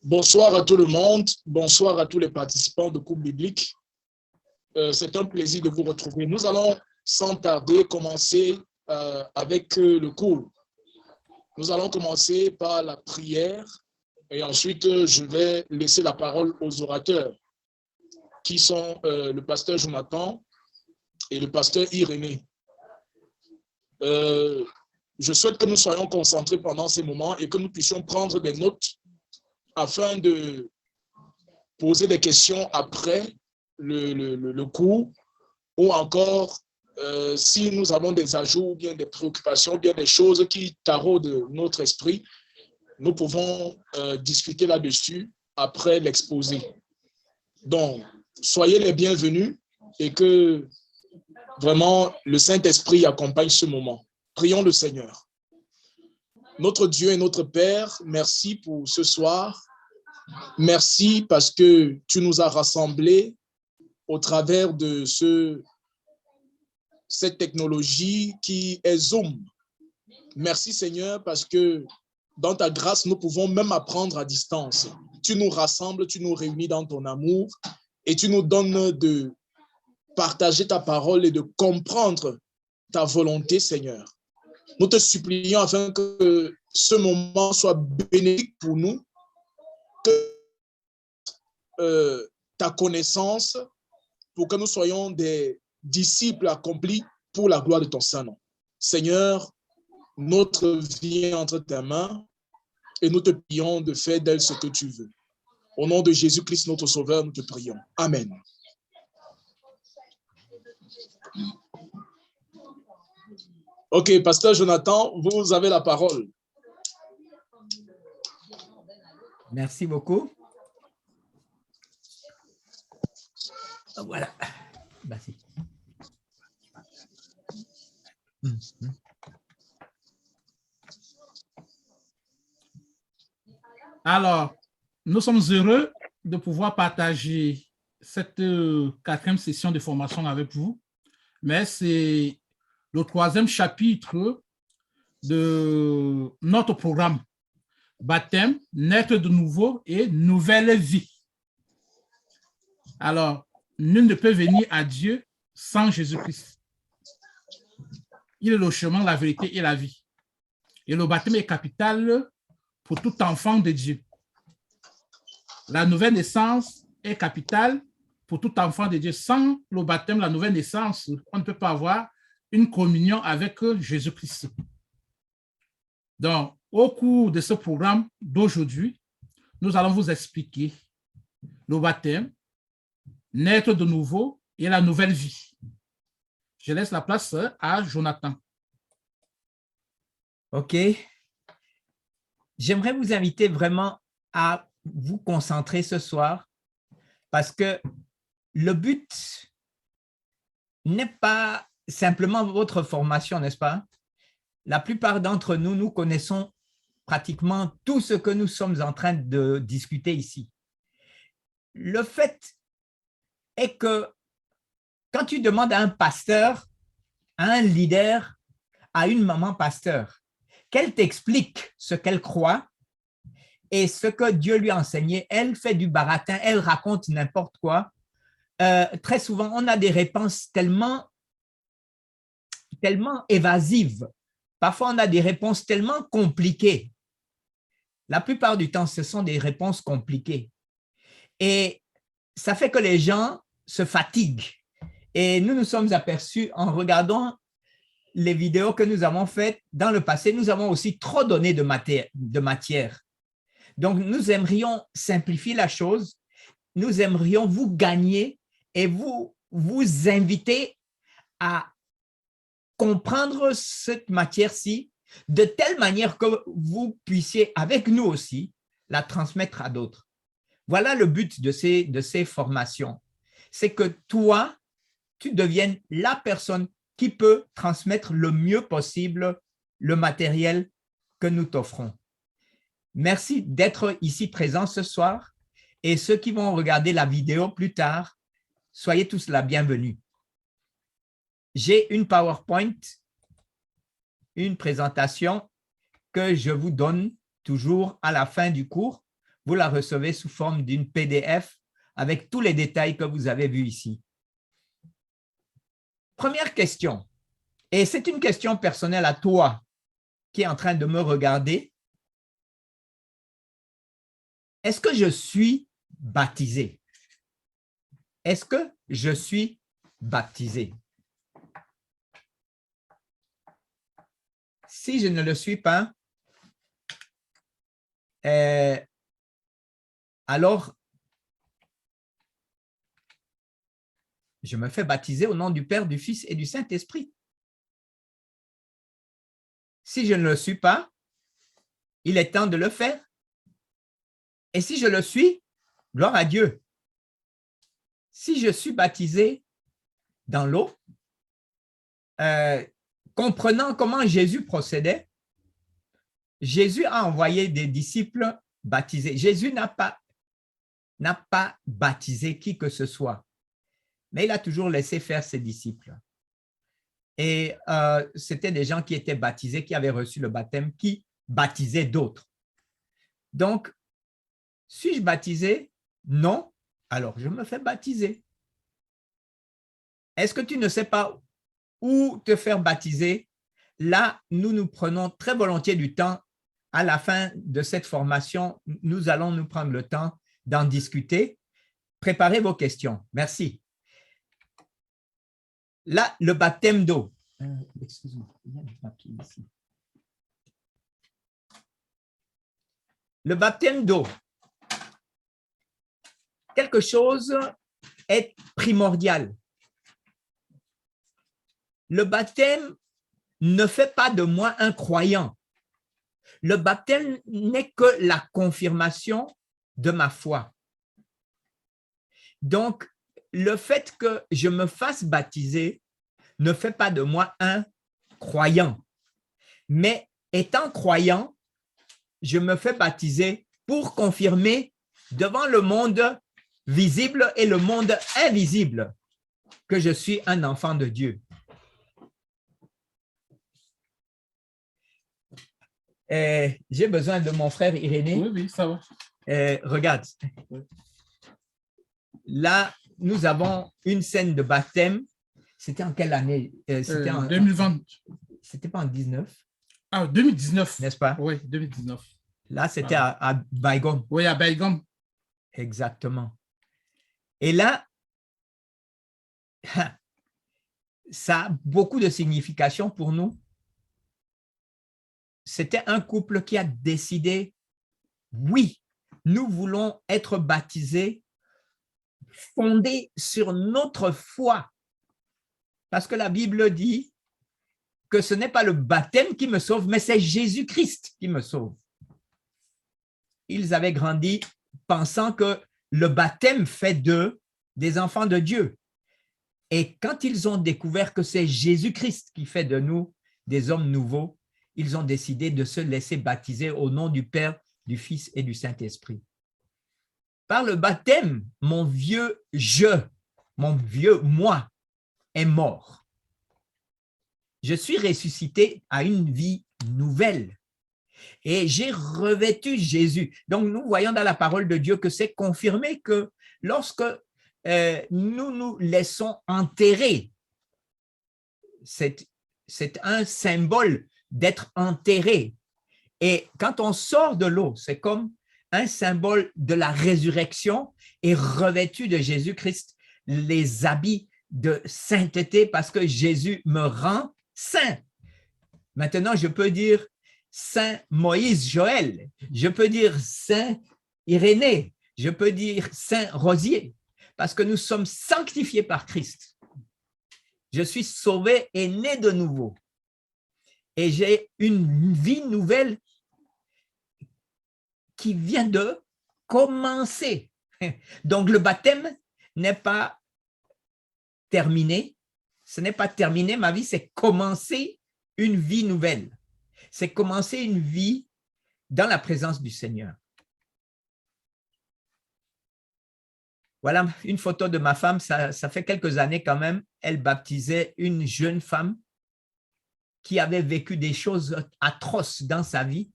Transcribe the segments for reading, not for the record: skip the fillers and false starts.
Bonsoir à tout le monde, bonsoir à tous les participants de cours biblique. C'est un plaisir de vous retrouver. Nous allons sans tarder commencer avec le cours. Nous allons commencer par la prière et ensuite je vais laisser la parole aux orateurs qui sont le pasteur Jonathan et le pasteur Irénée. Je souhaite que nous soyons concentrés pendant ces moments et que nous puissions prendre des notes afin de poser des questions après le cours ou encore si nous avons des ajouts ou bien des préoccupations, ou bien des choses qui taraudent notre esprit, nous pouvons discuter là-dessus après l'exposé. Donc, soyez les bienvenus et que vraiment le Saint-Esprit accompagne ce moment. Prions le Seigneur. Notre Dieu et notre Père, merci pour ce soir. Merci parce que tu nous as rassemblés au travers de cette technologie qui est Zoom. Merci Seigneur parce que dans ta grâce, nous pouvons même apprendre à distance. Tu nous rassembles, tu nous réunis dans ton amour et tu nous donnes de partager ta parole et de comprendre ta volonté, Seigneur. Nous te supplions afin que ce moment soit bénéfique pour nous, que ta connaissance, pour que nous soyons des disciples accomplis pour la gloire de ton Saint-Nom. Seigneur, notre vie est entre tes mains et nous te prions de faire d'elle ce que tu veux. Au nom de Jésus-Christ, notre Sauveur, nous te prions. Amen. Ok, pasteur Jonathan, vous avez la parole. Merci beaucoup. Voilà. Merci. Alors, nous sommes heureux de pouvoir partager cette quatrième session de formation avec vous, mais c'est le troisième chapitre de notre programme Baptême, naître de nouveau et nouvelle vie. Alors, nul ne peut venir à Dieu sans Jésus-Christ. Il est le chemin, la vérité et la vie. Et le baptême est capital pour tout enfant de Dieu. La nouvelle naissance est capitale pour tout enfant de Dieu. Sans le baptême, la nouvelle naissance, on ne peut pas avoir une communion avec Jésus-Christ. Donc, au cours de ce programme d'aujourd'hui, nous allons vous expliquer le baptême, naître de nouveau et la nouvelle vie. Je laisse la place à Jonathan. OK. J'aimerais vous inviter vraiment à vous concentrer ce soir parce que le but n'est pas simplement votre formation, n'est-ce pas? La plupart d'entre nous, nous connaissons pratiquement tout ce que nous sommes en train de discuter ici. Le fait est que quand tu demandes à un pasteur, à un leader, à une maman pasteur, qu'elle t'explique ce qu'elle croit et ce que Dieu lui a enseigné, elle fait du baratin, elle raconte n'importe quoi. Très souvent, on a des réponses tellement évasives. Parfois, on a des réponses tellement compliquées. La plupart du temps, ce sont des réponses compliquées. Et ça fait que les gens se fatiguent. Et nous nous sommes aperçus en regardant les vidéos que nous avons faites dans le passé, nous avons aussi trop donné de matière. Donc, nous aimerions simplifier la chose. Nous aimerions vous gagner et vous inviter à comprendre cette matière-ci de telle manière que vous puissiez, avec nous aussi, la transmettre à d'autres. Voilà le but de ces formations. C'est que toi, tu deviennes la personne qui peut transmettre le mieux possible le matériel que nous t'offrons. Merci d'être ici présent ce soir et ceux qui vont regarder la vidéo plus tard, soyez tous la bienvenue. J'ai une PowerPoint, une présentation que je vous donne toujours à la fin du cours vous la recevez sous forme d'une PDF avec tous les détails que vous avez vus ici. Première question, et c'est une question personnelle à toi qui est en train de me regarder. Est-ce que je suis baptisé? Est-ce que je suis baptisé? Si je ne le suis pas, alors je me fais baptiser au nom du Père, du Fils et du Saint-Esprit. Si je ne le suis pas, il est temps de le faire. Et si je le suis, gloire à Dieu. Si je suis baptisé dans l'eau, comprenant comment Jésus procédait, Jésus a envoyé des disciples baptisés. Jésus n'a pas baptisé qui que ce soit, mais il a toujours laissé faire ses disciples. Et c'était des gens qui étaient baptisés, qui avaient reçu le baptême, qui baptisaient d'autres. Donc, suis-je baptisé? Non. Alors, je me fais baptiser. Est-ce que tu ne sais pas où te faire baptiser? Là, nous prenons très volontiers du temps. À la fin de cette formation, nous allons nous prendre le temps d'en discuter. Préparez vos questions. Merci. Là, le baptême d'eau. Excuse-moi, il y a du papier ici. Le baptême d'eau. Quelque chose est primordial. Le baptême ne fait pas de moi un croyant. Le baptême n'est que la confirmation de ma foi. Donc, le fait que je me fasse baptiser ne fait pas de moi un croyant. Mais étant croyant, je me fais baptiser pour confirmer devant le monde visible et le monde invisible que je suis un enfant de Dieu. J'ai besoin de mon frère Irénée. Oui, oui, ça va. Regarde. Là, nous avons une scène de baptême. C'était en quelle année? C'était en 2020. C'était pas en 19? Ah, 2019. N'est-ce pas? Oui, 2019. Là, c'était à Baygon. Oui, à Baygon. Exactement. Et là, ça a beaucoup de signification pour nous. C'était un couple qui a décidé, oui, nous voulons être baptisés, fondés sur notre foi. Parce que la Bible dit que ce n'est pas le baptême qui me sauve, mais c'est Jésus-Christ qui me sauve. Ils avaient grandi pensant que le baptême fait d'eux des enfants de Dieu. Et quand ils ont découvert que c'est Jésus-Christ qui fait de nous des hommes nouveaux, ils ont décidé de se laisser baptiser au nom du Père, du Fils et du Saint-Esprit. Par le baptême, mon vieux mon vieux moi est mort. Je suis ressuscité à une vie nouvelle et j'ai revêtu Jésus. Donc, nous voyons dans la parole de Dieu que c'est confirmé que lorsque nous nous laissons enterrer, c'est un symbole d'être enterré. Et quand on sort de l'eau, c'est comme un symbole de la résurrection et revêtu de Jésus-Christ, les habits de sainteté parce que Jésus me rend saint. Maintenant, je peux dire Saint Moïse Joël, je peux dire Saint Irénée, je peux dire Saint Rosier, parce que nous sommes sanctifiés par Christ. Je suis sauvé et né de nouveau. Et j'ai une vie nouvelle qui vient de commencer. Donc, le baptême n'est pas terminé. Ce n'est pas terminé, ma vie, c'est commencer une vie nouvelle. C'est commencer une vie dans la présence du Seigneur. Voilà une photo de ma femme, ça fait quelques années quand même. Elle baptisait une jeune femme qui avait vécu des choses atroces dans sa vie.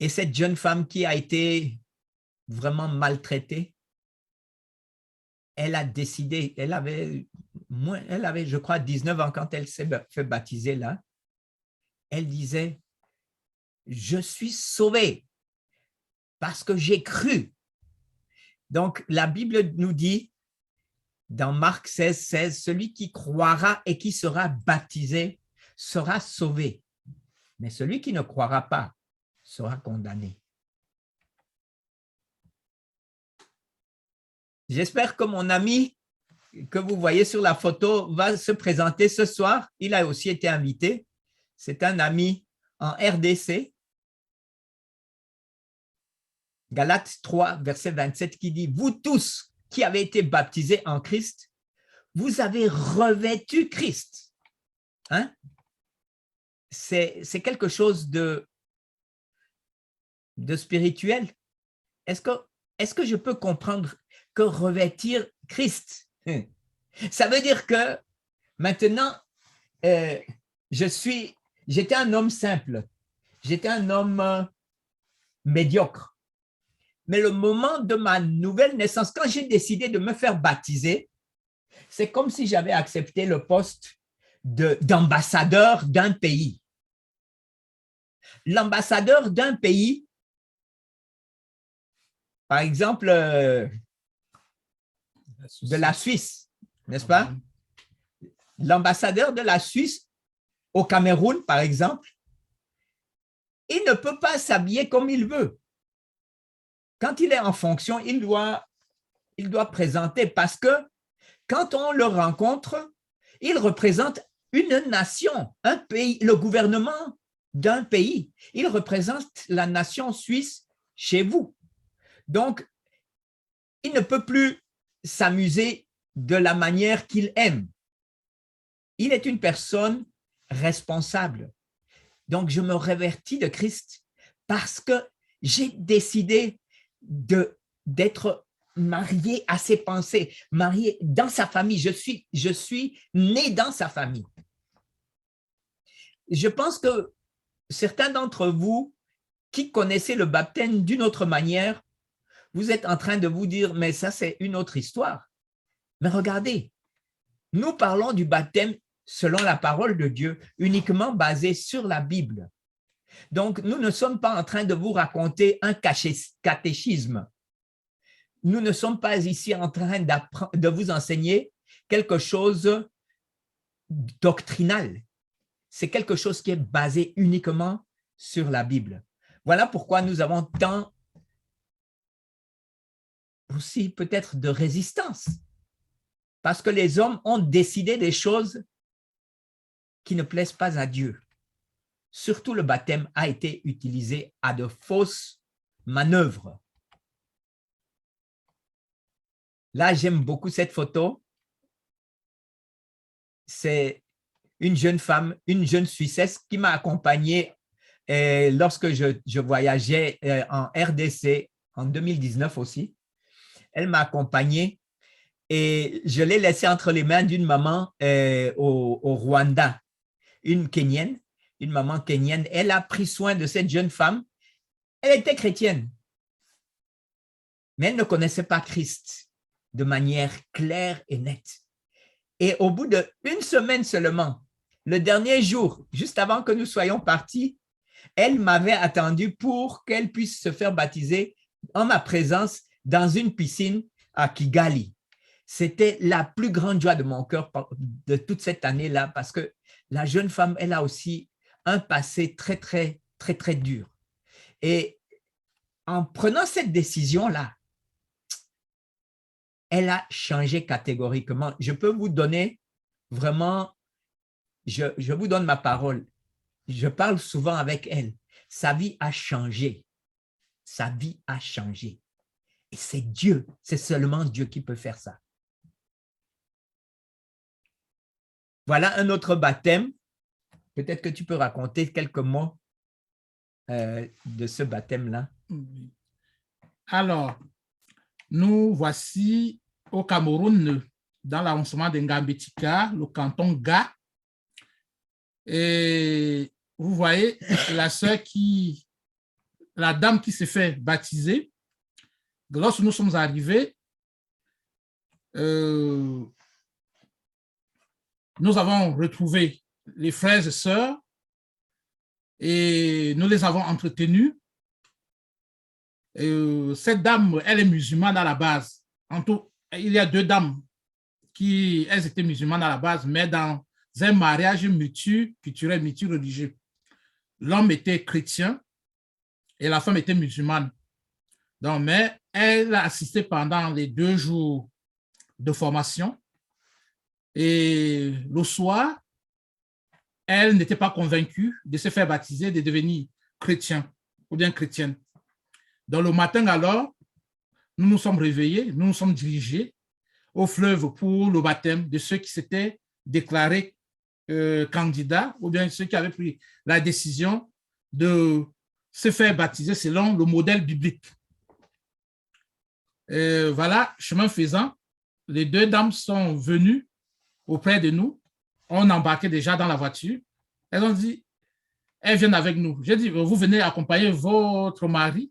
Et cette jeune femme qui a été vraiment maltraitée, elle a décidé, elle avait, je crois, 19 ans quand elle s'est fait baptiser là. Elle disait, je suis sauvée parce que j'ai cru. Donc, la Bible nous dit, dans Marc 16, 16, celui qui croira et qui sera baptisé sera sauvé. Mais celui qui ne croira pas sera condamné. J'espère que mon ami que vous voyez sur la photo va se présenter ce soir. Il a aussi été invité. C'est un ami en RDC. Galates 3, verset 27 qui dit « Vous tous qui avez été baptisés en Christ, vous avez revêtu Christ. » Hein? C'est quelque chose de spirituel. Est-ce que je peux comprendre que revêtir Christ, ça veut dire que maintenant, j'étais un homme simple, j'étais un homme médiocre. Mais le moment de ma nouvelle naissance, quand j'ai décidé de me faire baptiser, c'est comme si j'avais accepté le poste d'ambassadeur d'un pays. L'ambassadeur d'un pays, par exemple, de la Suisse, n'est-ce pas? L'ambassadeur de la Suisse au Cameroun, par exemple, il ne peut pas s'habiller comme il veut. Quand il est en fonction, il doit présenter parce que quand on le rencontre, il représente une nation, un pays, le gouvernement d'un pays. Il représente la nation suisse chez vous. Donc, il ne peut plus s'amuser de la manière qu'il aime. Il est une personne responsable. Donc, je me revêtis de Christ parce que j'ai décidé d'être marié à ses pensées, marié dans sa famille. Je suis né dans sa famille. Je pense que certains d'entre vous qui connaissez le baptême d'une autre manière, vous êtes en train de vous dire, mais ça, c'est une autre histoire. Mais regardez, nous parlons du baptême selon la parole de Dieu, uniquement basé sur la Bible. Donc, nous ne sommes pas en train de vous raconter un catéchisme. Nous ne sommes pas ici en train de vous enseigner quelque chose doctrinal. C'est quelque chose qui est basé uniquement sur la Bible. Voilà pourquoi nous avons tant aussi peut-être de résistance. Parce que les hommes ont décidé des choses qui ne plaisent pas à Dieu. Surtout le baptême a été utilisé à de fausses manœuvres. Là, j'aime beaucoup cette photo. C'est une jeune femme, une jeune Suissesse qui m'a accompagné lorsque je voyageais en RDC en 2019 aussi. Elle m'a accompagné et je l'ai laissée entre les mains d'une maman au Rwanda, une Kenyenne, une maman kenyenne. Elle a pris soin de cette jeune femme. Elle était chrétienne, mais elle ne connaissait pas Christ de manière claire et nette. Et au bout d'une semaine seulement, le dernier jour, juste avant que nous soyons partis, elle m'avait attendu pour qu'elle puisse se faire baptiser en ma présence dans une piscine à Kigali. C'était la plus grande joie de mon cœur de toute cette année-là parce que la jeune femme, elle a aussi un passé très, très, très, très dur. Et en prenant cette décision-là, elle a changé catégoriquement. Je peux vous donner vraiment, je vous donne ma parole. Je parle souvent avec elle. Sa vie a changé. Sa vie a changé. Et c'est Dieu, c'est seulement Dieu qui peut faire ça. Voilà un autre baptême. Peut-être que tu peux raconter quelques mots de ce baptême-là. Alors, nous voici au Cameroun, dans l'arrondissement de Ngambetika, le canton Ga. Et vous voyez la sœur qui la dame qui s'est fait baptiser, lorsque nous sommes arrivés, nous avons retrouvé les frères et sœurs et nous les avons entretenus. Cette dame, elle est musulmane à la base. En tout, il y a 2 dames qui, elles étaient musulmanes à la base, mais dans un mariage multiculturel, multireligieux. L'homme était chrétien et la femme était musulmane. Donc, mais elle a assisté pendant les 2 jours de formation et le soir, elle n'était pas convaincue de se faire baptiser, de devenir chrétien ou bien chrétienne. Dans le matin, alors, nous nous sommes réveillés, nous nous sommes dirigés au fleuve pour le baptême de ceux qui s'étaient déclarés candidats ou bien ceux qui avaient pris la décision de se faire baptiser selon le modèle biblique. Voilà, chemin faisant, les 2 dames sont venues auprès de nous. On embarquait déjà dans la voiture. Elles ont dit, elles viennent avec nous. J'ai dit, vous venez accompagner votre mari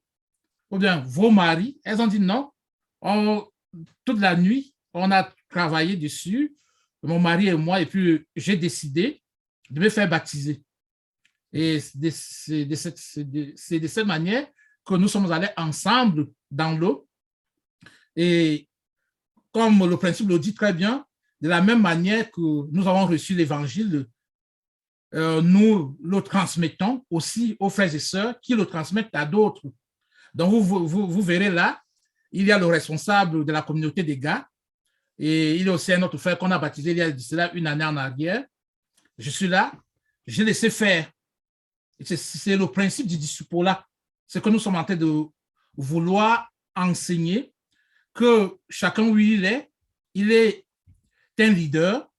ou bien vos maris. Elles ont dit non. Toute la nuit, on a travaillé dessus, mon mari et moi, et puis j'ai décidé de me faire baptiser. Et c'est de cette manière que nous sommes allés ensemble dans l'eau. Et comme le principe le dit très bien, de la même manière que nous avons reçu l'évangile, nous le transmettons aussi aux frères et sœurs qui le transmettent à d'autres. Donc, vous verrez là, il y a le responsable de la communauté des gars et il y a aussi un autre frère qu'on a baptisé il y a de cela 1 année en arrière. Je suis là, j'ai laissé faire. C'est le principe du disciple-là. C'est que nous sommes en train de vouloir enseigner que chacun où il est un leader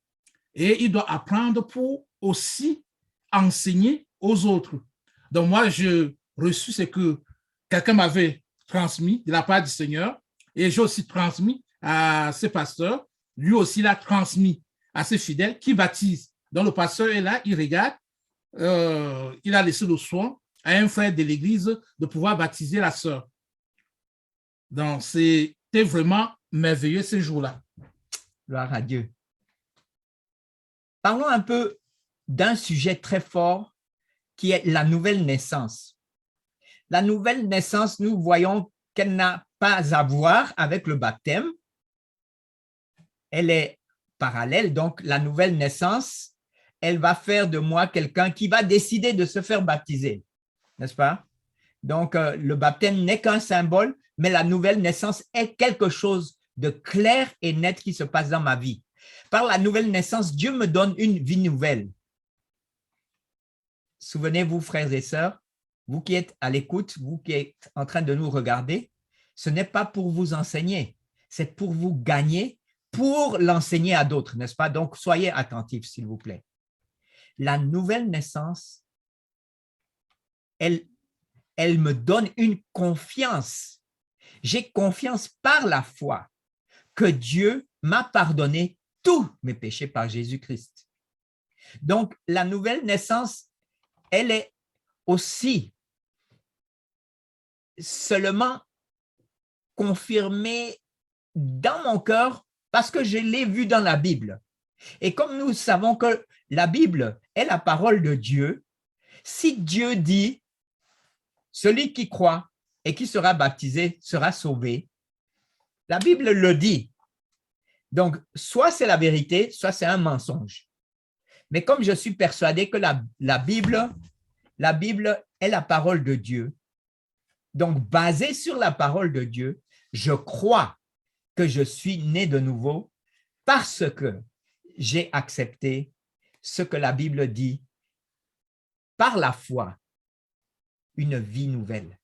et il doit apprendre pour aussi enseigner aux autres. Donc, moi, je reçu ce que quelqu'un m'avait transmis de la part du Seigneur et j'ai aussi transmis à ses pasteurs. Lui aussi l'a transmis à ses fidèles qui baptisent. Donc, le pasteur est là, il regarde, il a laissé le soin à un frère de l'église de pouvoir baptiser la sœur. Donc, c'était vraiment merveilleux ce jour-là. Gloire à Dieu. Parlons un peu d'un sujet très fort qui est la nouvelle naissance. La nouvelle naissance, nous voyons qu'elle n'a pas à voir avec le baptême. Elle est parallèle, donc la nouvelle naissance, elle va faire de moi quelqu'un qui va décider de se faire baptiser, n'est-ce pas? Donc, le baptême n'est qu'un symbole, mais la nouvelle naissance est quelque chose de clair et net qui se passe dans ma vie. Par la nouvelle naissance, Dieu me donne une vie nouvelle. Souvenez-vous, frères et sœurs, vous qui êtes à l'écoute, vous qui êtes en train de nous regarder, ce n'est pas pour vous enseigner, c'est pour vous gagner, pour l'enseigner à d'autres, n'est-ce pas? Donc, soyez attentifs, s'il vous plaît. La nouvelle naissance, elle me donne une confiance. J'ai confiance par la foi que Dieu m'a pardonné tous mes péchés par Jésus-Christ. Donc, la nouvelle naissance, elle est aussi seulement confirmée dans mon cœur parce que je l'ai vu dans la Bible. Et comme nous savons que la Bible est la parole de Dieu, si Dieu dit « celui qui croit et qui sera baptisé sera sauvé », la Bible le dit. Donc, soit c'est la vérité, soit c'est un mensonge. Mais comme je suis persuadé que la Bible est la parole de Dieu, donc basée sur la parole de Dieu, je crois que je suis né de nouveau parce que j'ai accepté ce que la Bible dit par la foi, une vie nouvelle.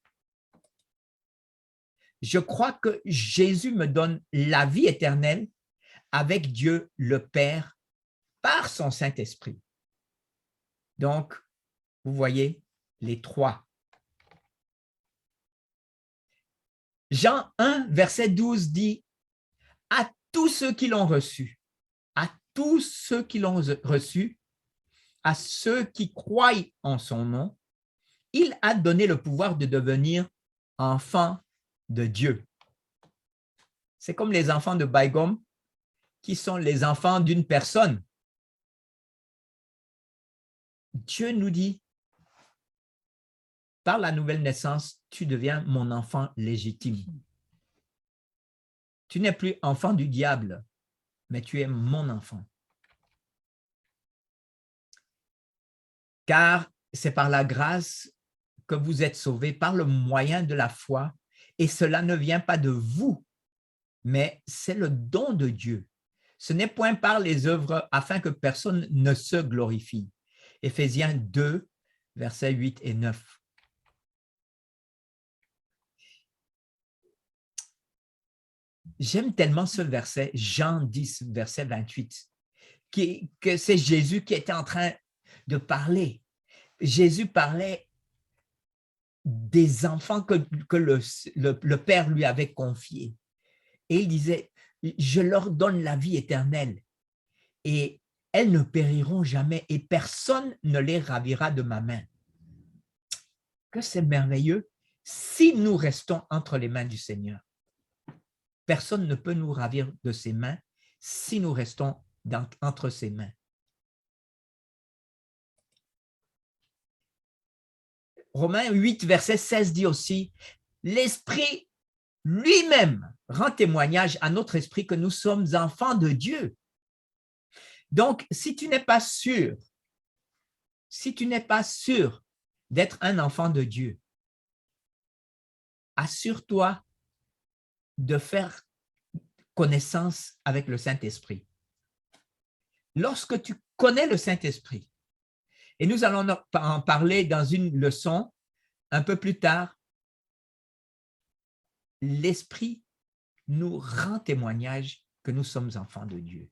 Je crois que Jésus me donne la vie éternelle avec Dieu le Père par son Saint-Esprit. Donc, vous voyez les trois. Jean 1, verset 12 dit « À tous ceux qui l'ont reçu, à tous ceux qui l'ont reçu, à ceux qui croient en son nom, il a donné le pouvoir de devenir enfant de Dieu. C'est comme les enfants de Baïgom qui sont les enfants d'une personne. Dieu nous dit, par la nouvelle naissance, tu deviens mon enfant légitime. Tu n'es plus enfant du diable, mais tu es mon enfant. Car c'est par la grâce que vous êtes sauvés, par le moyen de la foi, et cela ne vient pas de vous, mais c'est le don de Dieu. Ce n'est point par les œuvres afin que personne ne se glorifie. Éphésiens 2, versets 8 et 9. J'aime tellement ce verset, Jean 10, verset 28, que c'est Jésus qui était en train de parler. Jésus parlait des enfants que le Père lui avait confiés. Et il disait, je leur donne la vie éternelle et elles ne périront jamais et personne ne les ravira de ma main. Que c'est merveilleux si nous restons entre les mains du Seigneur. Personne ne peut nous ravir de ses mains si nous restons entre ses mains. Romains 8, verset 16 dit aussi, l'Esprit lui-même rend témoignage à notre esprit que nous sommes enfants de Dieu. Donc, si tu n'es pas sûr d'être un enfant de Dieu, assure-toi de faire connaissance avec le Saint-Esprit. Lorsque tu connais le Saint-Esprit, et nous allons en parler dans une leçon un peu plus tard, l'Esprit nous rend témoignage que nous sommes enfants de Dieu.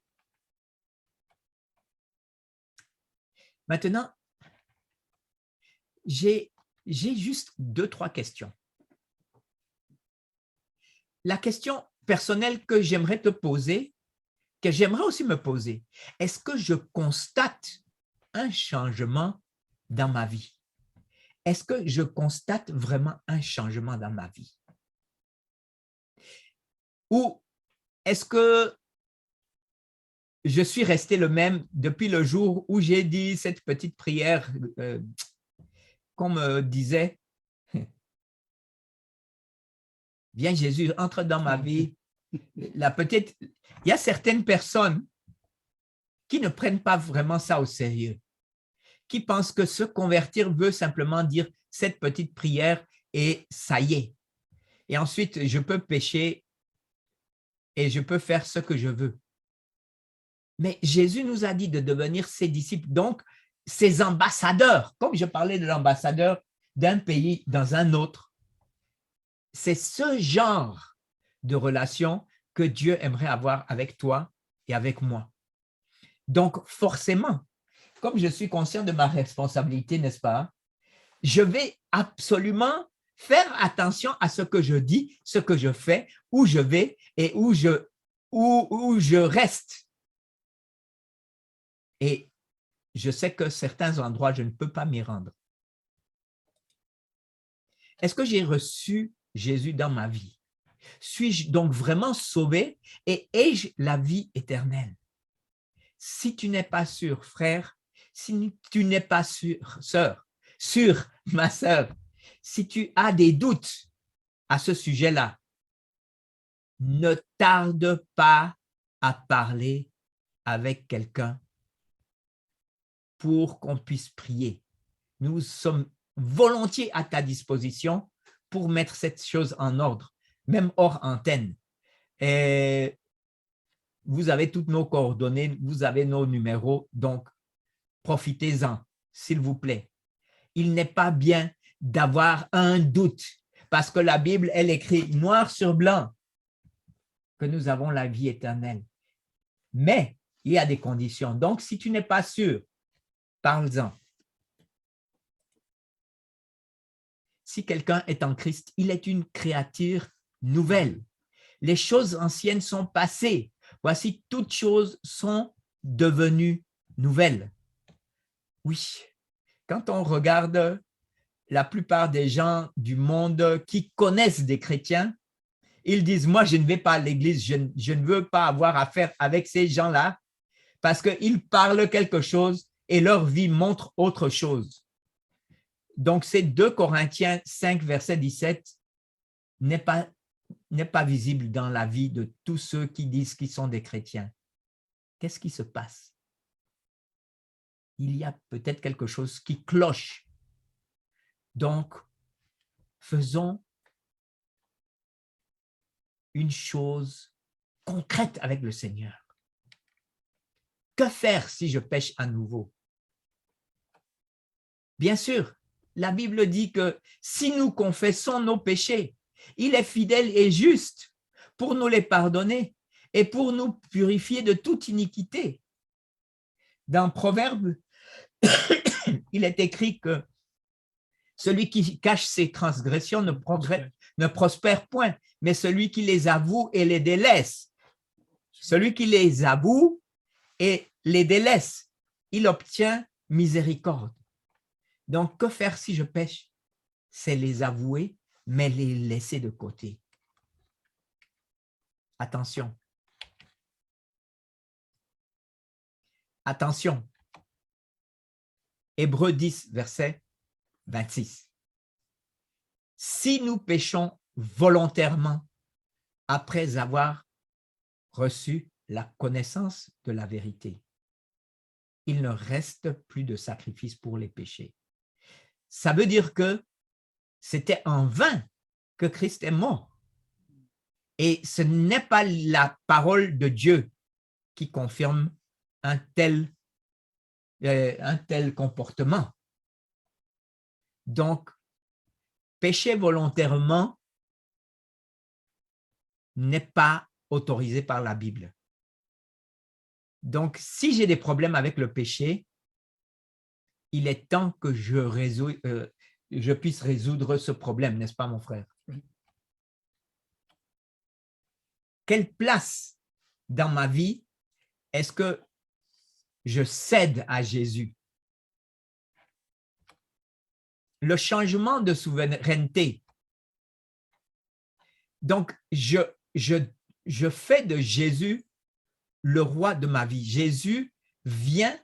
Maintenant, j'ai juste 2-3 questions. La question personnelle que j'aimerais te poser, que j'aimerais aussi me poser, est-ce que je constate un changement dans ma vie? Est-ce que je constate vraiment un changement dans ma vie? Ou est-ce que je suis resté le même depuis le jour où j'ai dit cette petite prière qu'on me disait, viens Jésus, entre dans ma vie. Il y a certaines personnes qui ne prennent pas vraiment ça au sérieux, qui pensent que se convertir veut simplement dire cette petite prière et ça y est. Et ensuite, je peux pécher et je peux faire ce que je veux. Mais Jésus nous a dit de devenir ses disciples, donc ses ambassadeurs. Comme je parlais de l'ambassadeur d'un pays dans un autre, c'est ce genre de relation que Dieu aimerait avoir avec toi et avec moi. Donc, forcément, comme je suis conscient de ma responsabilité, n'est-ce pas, je vais absolument faire attention à ce que je dis, ce que je fais, où je vais et où je reste. Et je sais que certains endroits, je ne peux pas m'y rendre. Est-ce que j'ai reçu Jésus dans ma vie? Suis-je donc vraiment sauvé et ai-je la vie éternelle? Si tu n'es pas sûr, frère, si tu n'es pas sûr, ma sœur, si tu as des doutes à ce sujet-là, ne tarde pas à parler avec quelqu'un pour qu'on puisse prier. Nous sommes volontiers à ta disposition pour mettre cette chose en ordre, même hors antenne. Et vous avez toutes nos coordonnées, vous avez nos numéros, donc profitez-en, s'il vous plaît. Il n'est pas bien d'avoir un doute, parce que la Bible, elle écrit noir sur blanc que nous avons la vie éternelle. Mais il y a des conditions. Donc, si tu n'es pas sûr, parle-en. Si quelqu'un est en Christ, il est une créature nouvelle. Les choses anciennes sont passées. Voici, toutes choses sont devenues nouvelles. Oui, quand on regarde la plupart des gens du monde qui connaissent des chrétiens, ils disent, moi, je ne vais pas à l'église, je ne veux pas avoir affaire avec ces gens-là parce qu'ils parlent quelque chose et leur vie montre autre chose. Donc, c'est 2 Corinthiens 5, verset 17, n'est pas visible dans la vie de tous ceux qui disent qu'ils sont des chrétiens. Qu'est-ce qui se passe? Il y a peut-être quelque chose qui cloche. Donc, faisons une chose concrète avec le Seigneur. Que faire si je pêche à nouveau? Bien sûr, la Bible dit que si nous confessons nos péchés, il est fidèle et juste pour nous les pardonner et pour nous purifier de toute iniquité. Dans Proverbe, il est écrit que celui qui cache ses transgressions ne prospère point, mais celui qui les avoue et les délaisse. Celui qui les avoue et les délaisse, il obtient miséricorde. Donc, que faire si je pêche? C'est les avouer, mais les laisser de côté. Attention. Attention. Hébreux 10, verset 26. Si nous péchons volontairement après avoir reçu la connaissance de la vérité, il ne reste plus de sacrifice pour les péchés. Ça veut dire que c'était en vain que Christ est mort. Et ce n'est pas la parole de Dieu qui confirme un tel comportement. Donc, pécher volontairement n'est pas autorisé par la Bible. Donc, si j'ai des problèmes avec le péché, il est temps que je puisse résoudre ce problème, n'est-ce pas, mon frère? Oui. Quelle place dans ma vie est-ce que je cède à Jésus? Le changement de souveraineté. Donc, je fais de Jésus le roi de ma vie. Jésus vient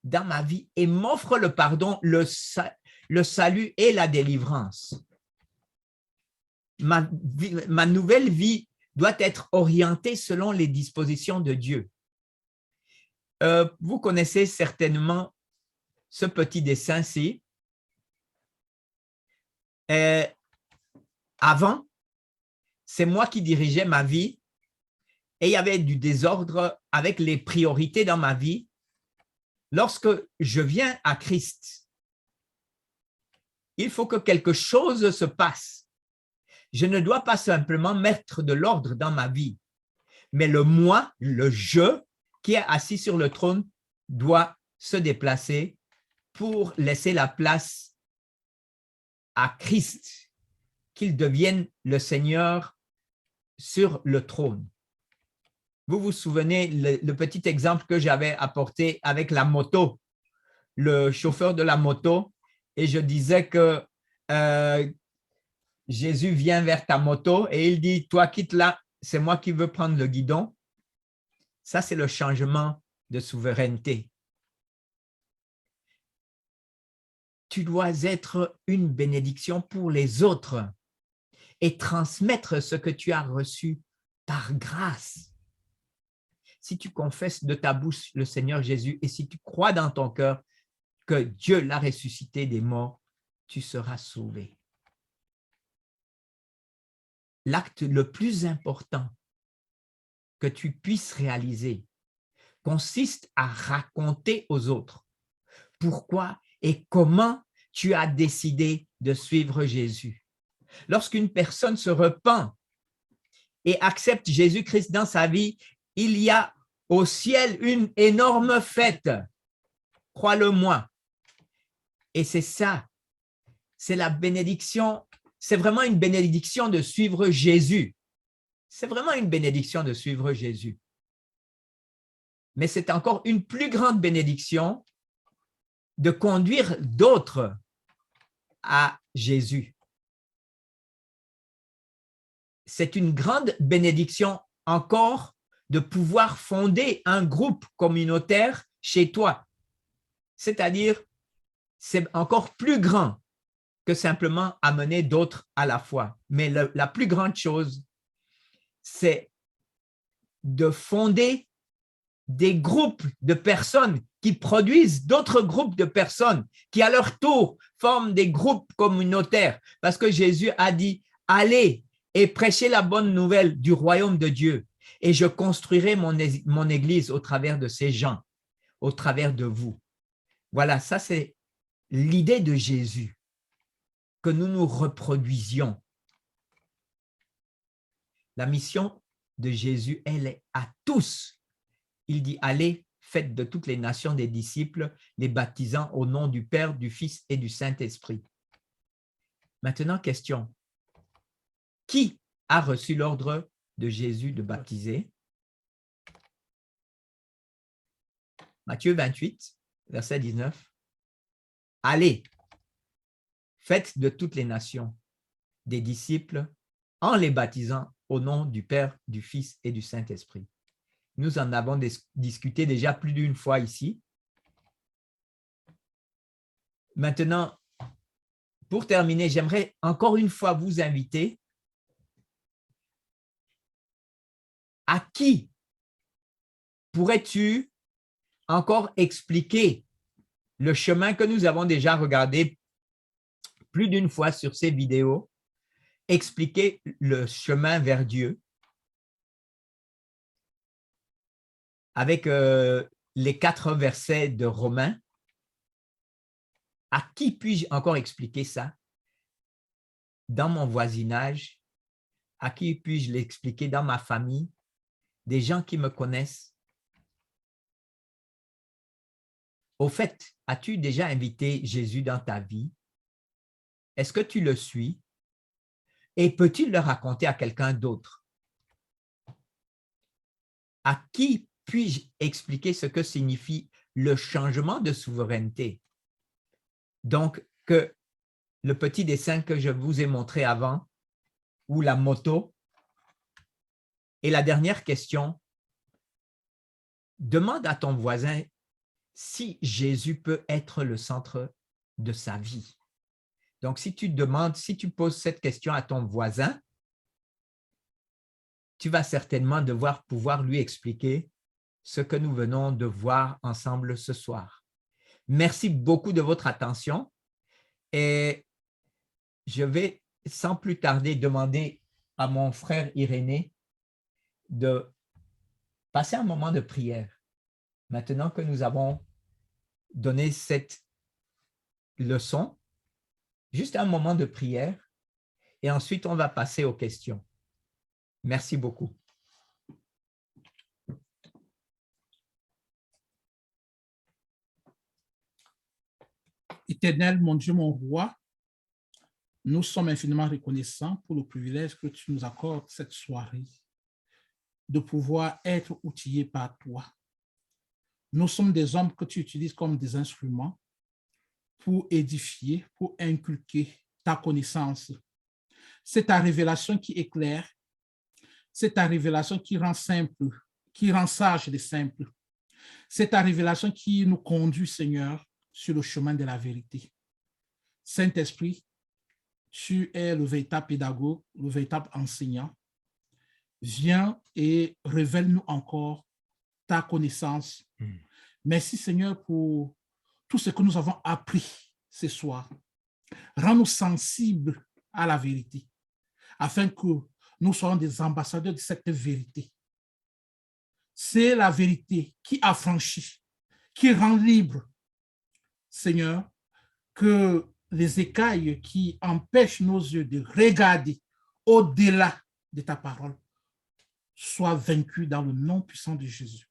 dans ma vie et m'offre le pardon, le salut et la délivrance. Ma nouvelle vie doit être orientée selon les dispositions de Dieu. Vous connaissez certainement ce petit dessin-ci. Avant, c'est moi qui dirigeais ma vie et il y avait du désordre avec les priorités dans ma vie. Lorsque je viens à Christ, il faut que quelque chose se passe. Je ne dois pas simplement mettre de l'ordre dans ma vie, mais le moi, le je, qui est assis sur le trône, doit se déplacer pour laisser la place à Christ, qu'il devienne le Seigneur sur le trône. Vous vous souvenez le petit exemple que j'avais apporté avec la moto, le chauffeur de la moto, et je disais que Jésus vient vers ta moto et il dit, toi quitte là, c'est moi qui veux prendre le guidon. Ça, c'est le changement de souveraineté. Tu dois être une bénédiction pour les autres et transmettre ce que tu as reçu par grâce. Si tu confesses de ta bouche le Seigneur Jésus et si tu crois dans ton cœur que Dieu l'a ressuscité des morts, tu seras sauvé. L'acte le plus important que tu puisses réaliser consiste à raconter aux autres pourquoi et comment tu as décidé de suivre Jésus. Lorsqu'une personne se repent et accepte Jésus-Christ dans sa vie, il y a au ciel une énorme fête. Crois-le-moi. Et c'est ça, c'est la bénédiction, c'est vraiment une bénédiction de suivre Jésus. C'est vraiment une bénédiction de suivre Jésus. Mais c'est encore une plus grande bénédiction de conduire d'autres à Jésus. C'est une grande bénédiction encore de pouvoir fonder un groupe communautaire chez toi. C'est-à-dire, c'est encore plus grand que simplement amener d'autres à la foi. Mais la plus grande chose, c'est de fonder des groupes de personnes qui produisent d'autres groupes de personnes qui, à leur tour, forment des groupes communautaires. Parce que Jésus a dit, allez et prêchez la bonne nouvelle du royaume de Dieu. Et je construirai mon église au travers de ces gens, au travers de vous. Voilà, ça c'est l'idée de Jésus, que nous nous reproduisions. La mission de Jésus, elle est à tous. Il dit, allez, faites de toutes les nations des disciples, les baptisant au nom du Père, du Fils et du Saint-Esprit. Maintenant, question. Qui a reçu l'ordre de Jésus de baptiser? Matthieu 28, verset 19. Allez, faites de toutes les nations des disciples en les baptisant au nom du Père, du Fils et du Saint-Esprit. Nous en avons discuté déjà plus d'une fois ici. Maintenant, pour terminer, j'aimerais encore une fois vous inviter à qui pourrais-tu encore expliquer le chemin que nous avons déjà regardé plus d'une fois sur ces vidéos, expliquer le chemin vers Dieu avec les 4 versets de Romains. À qui puis-je encore expliquer ça? Dans mon voisinage, à qui puis-je l'expliquer dans ma famille, des gens qui me connaissent? Au fait, as-tu déjà invité Jésus dans ta vie? Est-ce que tu le suis? Et peux-tu le raconter à quelqu'un d'autre? À qui puis-je expliquer ce que signifie le changement de souveraineté? Donc, que le petit dessin que je vous ai montré avant, ou la moto. Et la dernière question, demande à ton voisin si Jésus peut être le centre de sa vie. Donc, si tu poses cette question à ton voisin, tu vas certainement devoir pouvoir lui expliquer ce que nous venons de voir ensemble ce soir. Merci beaucoup de votre attention et je vais sans plus tarder demander à mon frère Irénée de passer un moment de prière. Maintenant que nous avons donné cette leçon, juste un moment de prière et ensuite on va passer aux questions. Merci beaucoup. Éternel, mon Dieu, mon roi, nous sommes infiniment reconnaissants pour le privilège que tu nous accordes cette soirée de pouvoir être outillés par toi. Nous sommes des hommes que tu utilises comme des instruments pour édifier, pour inculquer ta connaissance. C'est ta révélation qui éclaire, c'est ta révélation qui rend simple, qui rend sage les simples. C'est ta révélation qui nous conduit, Seigneur, sur le chemin de la vérité. Saint-Esprit, tu es le véritable pédagogue, le véritable enseignant. Viens et révèle-nous encore ta connaissance. Merci, Seigneur, pour tout ce que nous avons appris ce soir. Rends-nous sensibles à la vérité, afin que nous soyons des ambassadeurs de cette vérité. C'est la vérité qui affranchit, qui rend libre. Seigneur, que les écailles qui empêchent nos yeux de regarder au-delà de ta parole soient vaincus dans le nom puissant de Jésus.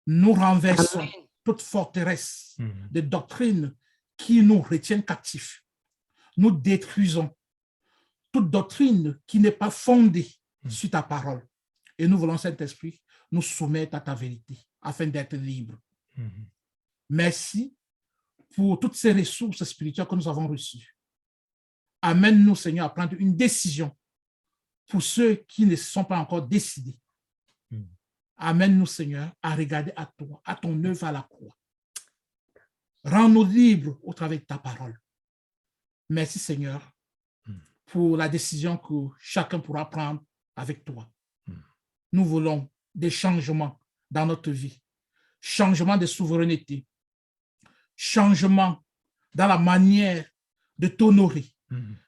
Nous renversons toute forteresse de doctrines qui nous retiennent captifs. Nous détruisons toute doctrine qui n'est pas fondée sur ta parole. Et nous voulons, Saint-Esprit, nous soumettre à ta vérité afin d'être libres. Merci pour toutes ces ressources spirituelles que nous avons reçues. Amène-nous, Seigneur, à prendre une décision pour ceux qui ne se sont pas encore décidés. Amène-nous, Seigneur, à regarder à toi, à ton œuvre à la croix. Rends-nous libres au travers de ta parole. Merci, Seigneur, pour la décision que chacun pourra prendre avec toi. Nous voulons des changements dans notre vie, changement de souveraineté, changement dans la manière de t'honorer,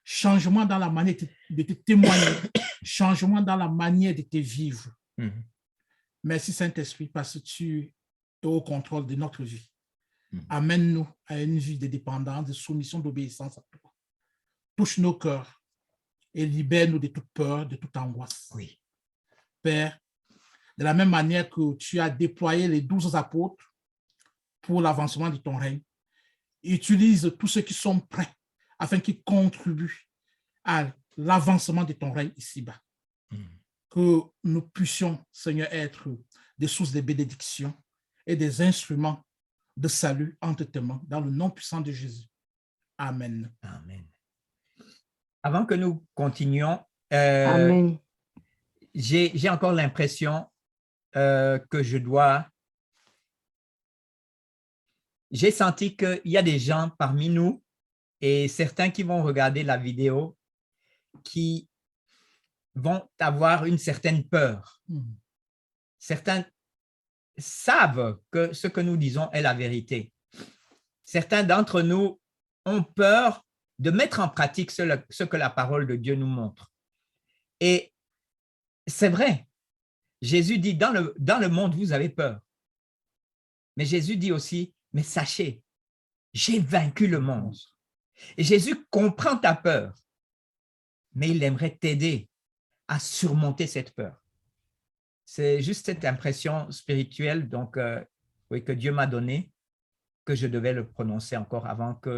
changement dans la manière de te témoigner, changement dans la manière de te vivre. Merci Saint-Esprit parce que tu es au contrôle de notre vie. Amène-nous à une vie de dépendance, de soumission, d'obéissance à toi. Touche nos cœurs et libère-nous de toute peur, de toute angoisse. Oui. Père, de la même manière que tu as déployé les 12 apôtres pour l'avancement de ton règne, utilise tous ceux qui sont prêts afin qu'ils contribuent à l'avancement de ton règne ici-bas. Que nous puissions, Seigneur, être des sources de bénédiction et des instruments de salut entre tes mains, dans le nom puissant de Jésus. Amen. Amen. Avant que nous continuions, Amen. j'ai encore l'impression que je dois... J'ai senti qu'il y a des gens parmi nous et certains qui vont regarder la vidéo qui vont avoir une certaine peur. Certains savent que ce que nous disons est la vérité. Certains d'entre nous ont peur de mettre en pratique ce que la parole de Dieu nous montre. Et c'est vrai, Jésus dit, dans le monde, vous avez peur. Mais Jésus dit aussi, mais sachez, j'ai vaincu le monde. Et Jésus comprend ta peur, mais il aimerait t'aider à surmonter cette peur. C'est juste cette impression spirituelle donc, oui, que Dieu m'a donnée, que je devais le prononcer encore avant que